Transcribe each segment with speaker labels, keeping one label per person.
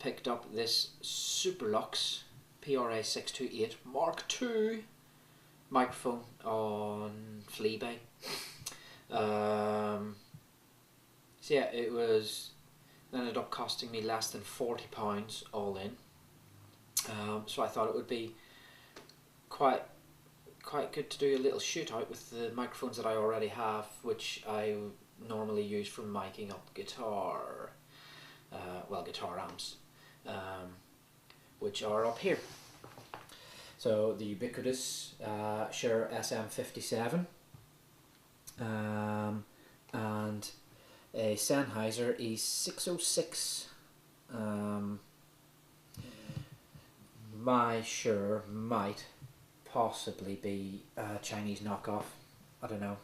Speaker 1: picked up this Superlux PRA 628 Mark II microphone on Fleabay. So yeah, it ended up costing me less than £40 all in. So I thought it would be quite good to do a little shootout with the microphones that I already have, which I normally use for miking up guitar, guitar amps, which are up here. So the ubiquitous Shure SM57 and a Sennheiser E606. My Shure might possibly be a Chinese knockoff. I don't know.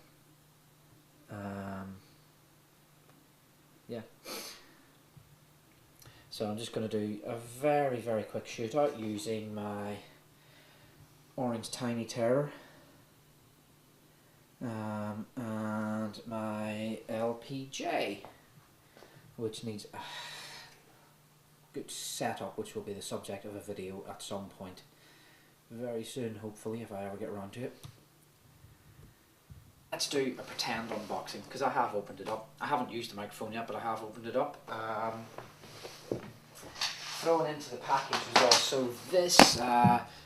Speaker 1: Yeah. So I'm just going to do a very quick shootout using my Orange Tiny Terror and my LPJ, which needs a good setup, which will be the subject of a video at some point very soon, hopefully, if I ever get around to it. Let's do a pretend unboxing, because I have opened it up. I haven't used the microphone yet, but I have opened it up. Thrown into the package was also this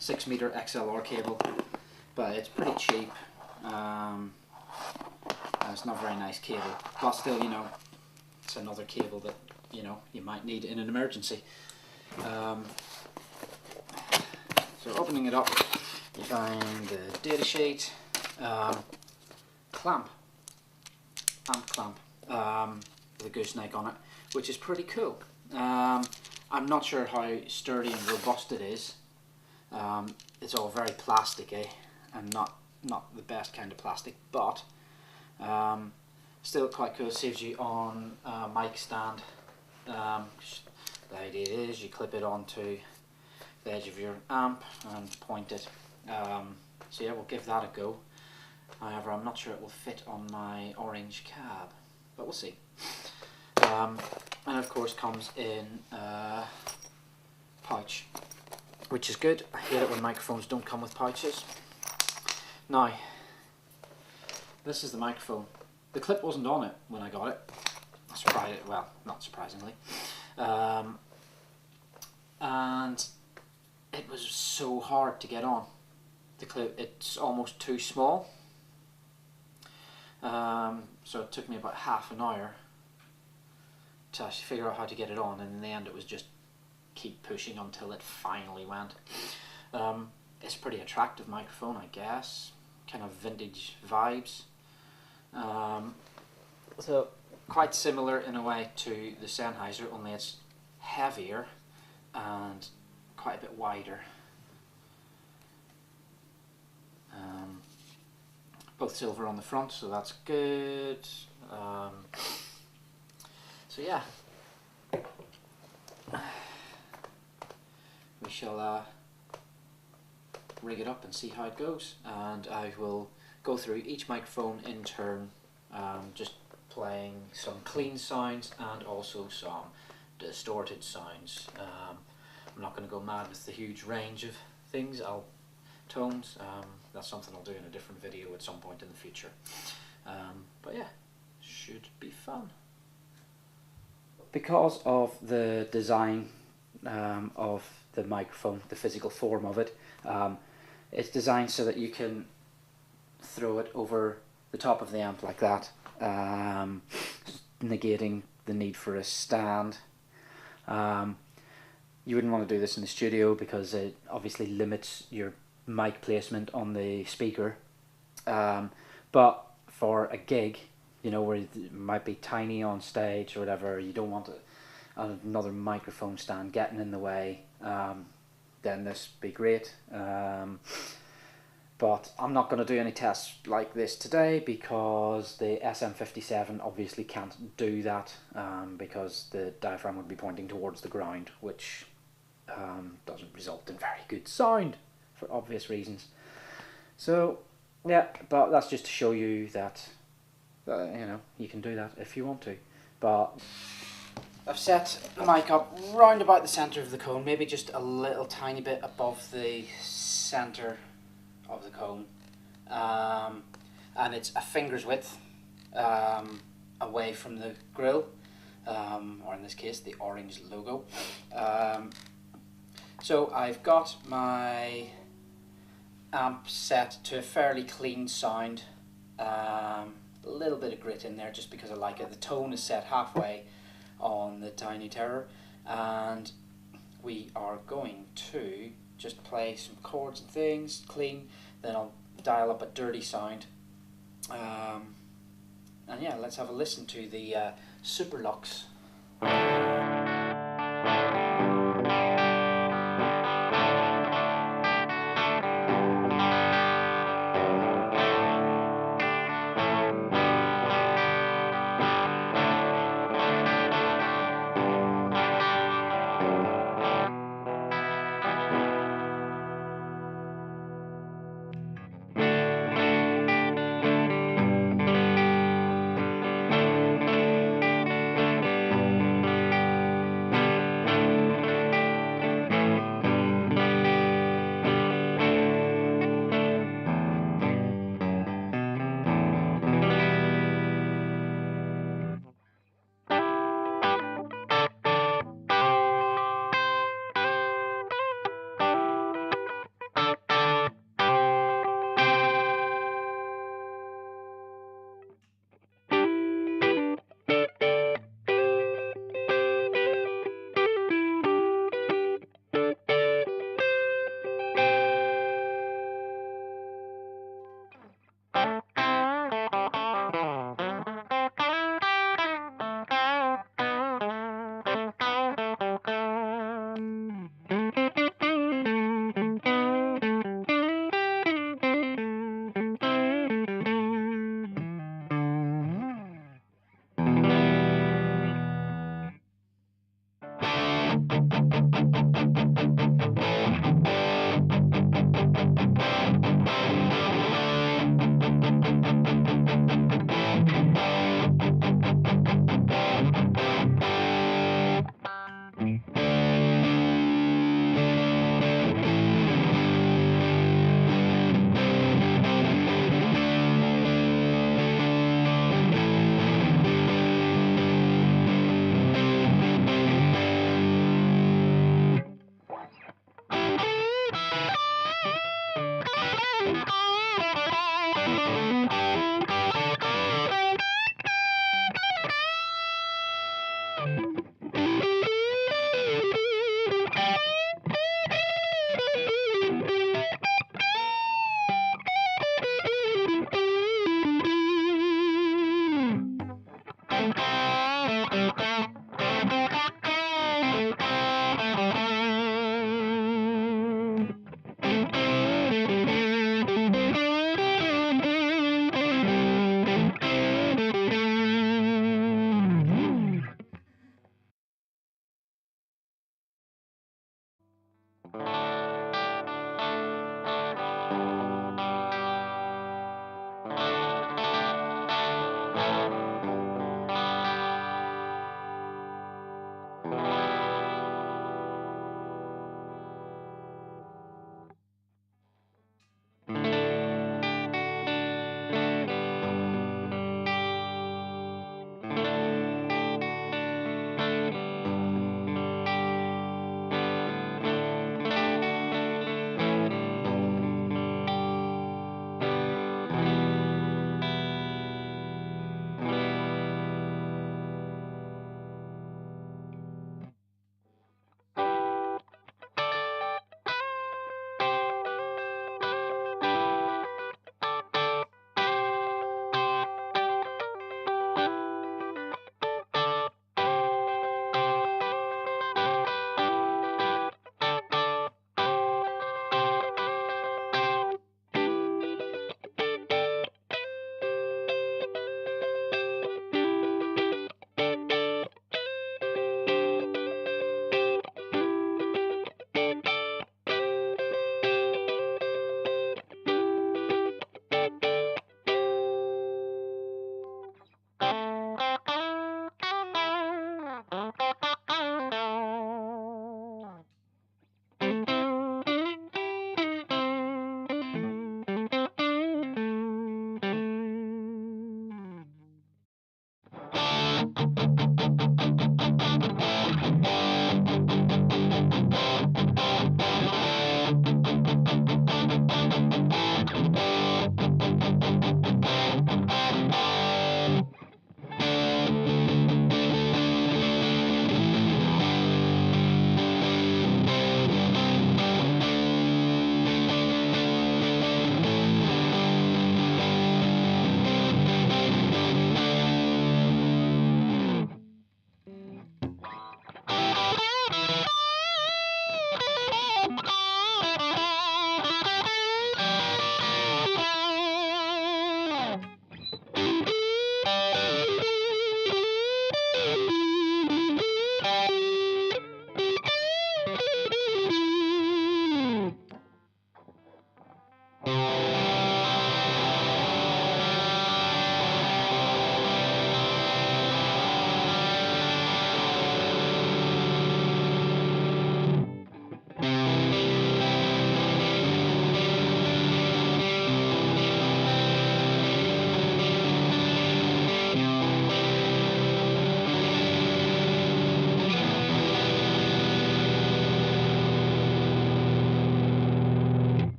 Speaker 1: 6-meter XLR cable, but it's pretty cheap. It's not a very nice cable, but still, you know, it's another cable that, you know, you might need in an emergency. So opening it up, you find the data sheet, amp clamp with a gooseneck on it, which is pretty cool. I'm not sure how sturdy and robust it is. It's all very plasticky and not the best kind of plastic, but still quite cool. It saves you on a mic stand. The idea is you clip it onto the edge of your amp and point it. So yeah, we'll give that a go. However, I'm not sure it will fit on my orange cab, but we'll see. And of course comes in a pouch, which is good. I hate it when microphones don't come with pouches. Now, this is the microphone. The clip wasn't on it when I got it. Well, not surprisingly. And it was so hard to get on. The clip, it's almost too small. So it took me about half an hour to actually figure out how to get it on, and in the end it was just keep pushing until it finally went. It's a pretty attractive microphone, I guess. Kind of vintage vibes. So quite similar in a way to the Sennheiser, only it's heavier and quite a bit wider. Both silver on the front, so that's good. So yeah, we shall rig it up and see how it goes, and I will go through each microphone in turn, just playing some clean sounds and also some distorted sounds. I'm not going to go mad with the huge range of things, tones. That's something I'll do in a different video at some point in the future. But yeah, should be fun. Because of the design of the microphone, the physical form of it, it's designed so that you can throw it over the top of the amp like that, negating the need for a stand. You wouldn't want to do this in the studio because it obviously limits your mic placement on the speaker, but for a gig, you know, where it might be tiny on stage or whatever, you don't want another microphone stand getting in the way, then this would be great. But I'm not going to do any tests like this today because the SM57 obviously can't do that, because the diaphragm would be pointing towards the ground, which doesn't result in very good sound for obvious reasons. So yeah, but that's just to show you that you know, you can do that if you want to. But I've set the mic up round about the centre of the cone, maybe just a little tiny bit above the centre of the cone, and it's a finger's width away from the grill, or in this case the orange logo. So I've got my amp set to a fairly clean sound, a little bit of grit in there just because I like it. The tone is set halfway on the Tiny Terror, and we are going to just play some chords and things clean, then I'll dial up a dirty sound, and yeah, let's have a listen to the Superlux.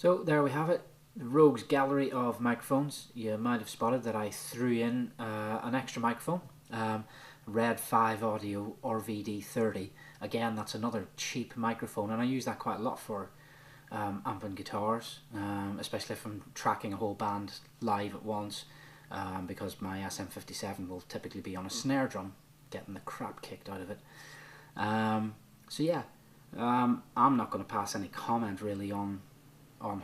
Speaker 1: So there we have it, the rogues gallery of microphones. You might have spotted that I threw in an extra microphone, Red 5 Audio RVD30. Again, that's another cheap microphone, and I use that quite a lot for amping guitars, especially if I'm tracking a whole band live at once, because my SM57 will typically be on a snare drum, getting the crap kicked out of it. So yeah, I'm not going to pass any comment really on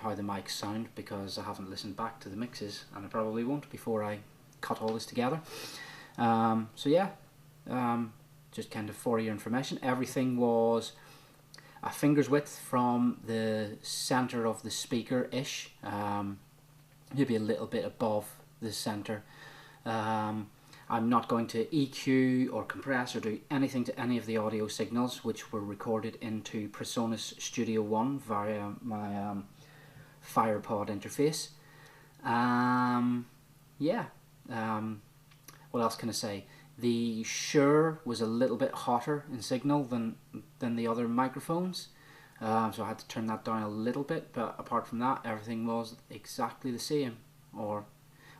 Speaker 1: how the mics sound, because I haven't listened back to the mixes, and I probably won't before I cut all this together. So yeah, just kind of for your information, everything was a finger's width from the center of the speaker-ish, maybe a little bit above the center. I'm not going to EQ or compress or do anything to any of the audio signals, which were recorded into Presonus Studio One via my Firepod interface. Yeah, what else can I say? The Shure was a little bit hotter in signal than the other microphones, so I had to turn that down a little bit, but apart from that, everything was exactly the same, or,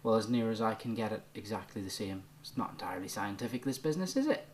Speaker 1: well, as near as I can get it, exactly the same. It's not entirely scientific, this business, is it?